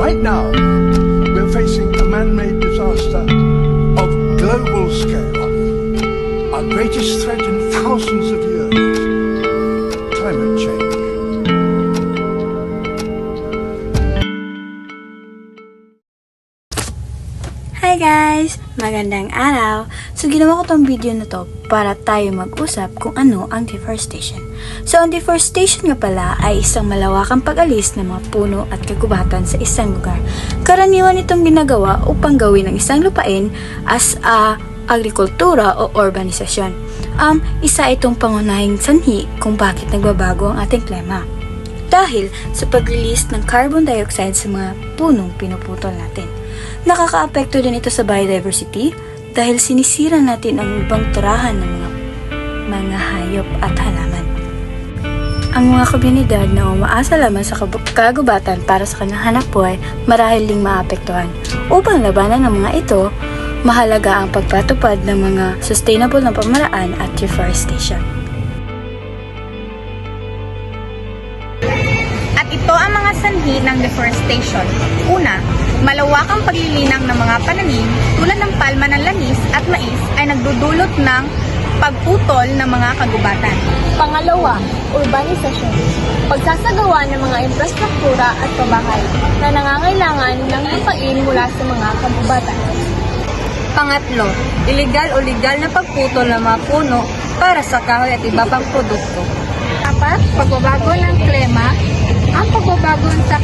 Right now, we're facing a man-made disaster of global scale. Our greatest threat in thousands of years, climate change. Hi guys! Magandang araw! So ginawa ko tong video na to para tayo mag-usap kung ano ang deforestation. So ang deforestation nga pala ay isang malawakang pag-alis ng mga puno at kagubatan sa isang lugar. Karaniwan itong ginagawa upang gawin ang isang lupain as agrikultura o urbanisasyon. Isa itong pangunahing sanhi kung bakit nagbabago ang ating klima. Dahil sa pag-release ng carbon dioxide sa mga punong pinuputol natin. Nakakaapekto din ito sa biodiversity dahil sinisira natin ang ibang tirahan ng mga hayop at halaman. Ang mga komunidad na umaasa lamang sa kagubatan para sa kanilang hanapbuhay marahil ding maapektuhan. Upang labanan ng mga ito, mahalaga ang pagpatupad ng mga sustainable na pamaraan at deforestation. At ito ang mga sanhi ng deforestation. Una, malawakang paglilinang ng mga pananim tulad ng palma ng langis at mais ay nagdudulot ng pagputol ng mga kagubatan. Pangalawa, urbanisasyon. Pagsasagawa ng mga infrastruktura at pabahay na nangangailangan ng lupain mula sa mga kagubatan. Pangatlo, illegal o legal na pagputol ng mga puno para sa kahoy at iba pang produkto. Apat, pagbabago ng klima. Ang pagbabago sa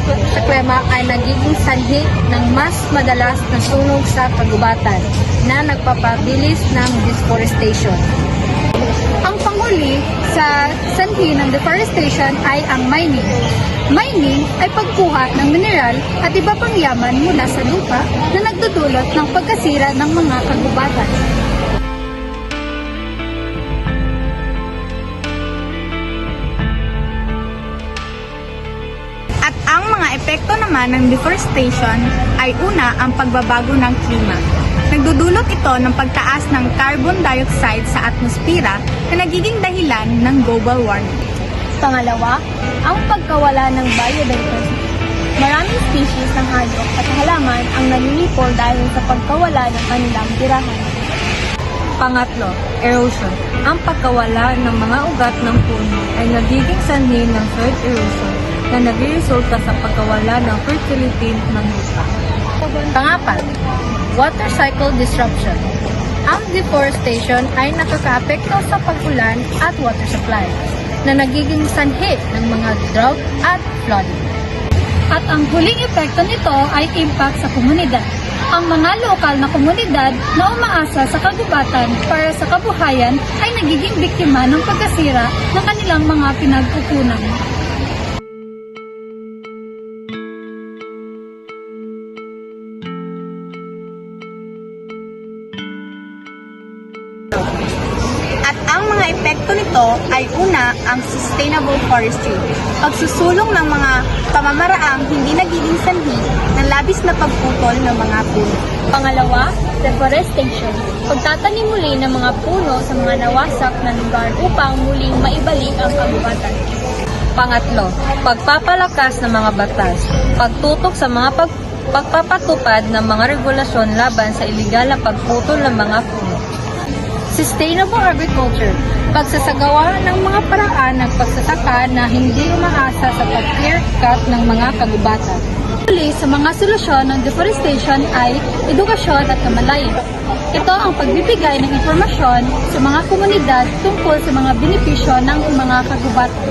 klima ay nagiging sanhi ng mas madalas na sunog sa kagubatan na nagpapabilis ng deforestation. Ang panghuli sa sanhi ng deforestation ay ang mining. Mining ay pagkuha ng mineral at iba pang yaman mula sa lupa na nagdudulot ng pagkasira ng mga kagubatan. At ang mga epekto naman ng deforestation ay una ang pagbabago ng klima. Nagdudulot ito ng pagtaas ng carbon dioxide sa atmosfera na nagiging dahilan ng global warming. Pangalawa, ang pagkawala ng biodiversity. Maraming species ng hayop at halaman ang nalilipol dahil sa pagkawala ng kanilang tirahan. Pangatlo, erosion. Ang pagkawala ng mga ugat ng puno ay nagiging sanhi ng soil erosion na nagresulta sa pagkawala ng fertility ng lupa. Pangapat, water cycle disruption. Ang deforestation ay nakakaapekto sa pag-ulan at water supply na nagiging sanhi ng mga drought at flooding. At ang huling epekto nito ay impact sa komunidad. Ang mga lokal na komunidad na umaasa sa kagubatan para sa kabuhayan ay nagiging biktima ng pagkasira ng kanilang mga pinagkukunan. At ang mga epekto nito ay una, ang sustainable forestry. Pagsusulong ng mga pamamaraang hindi nagiging sanhi ng labis na pagputol ng mga puno. Pangalawa, deforestation. Pagtatanim muli ng mga puno sa mga nawasak na lugar upang muling maibalik ang kagubatan. Pangatlo, pagpapalakas ng mga batas. Pagtutok sa mga pagpapatupad ng mga regulasyon laban sa iligal na pagputol ng mga puno. Sustainable agriculture, pagsasagawa ng mga paraan ng pagsasaka na hindi umaasa sa pag-clear cut ng mga kagubatan. Muli sa mga solusyon ng deforestation ay edukasyon at kamalayan. Ito ang pagbibigay ng impormasyon sa mga komunidad tungkol sa mga benepisyo ng mga kagubatan.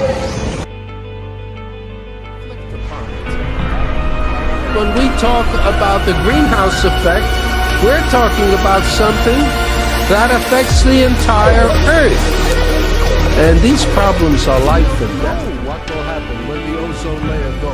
When we talk about the greenhouse effect, we're talking about something that affects the entire Earth. And these problems are life and death. What will happen when the ozone layer goes?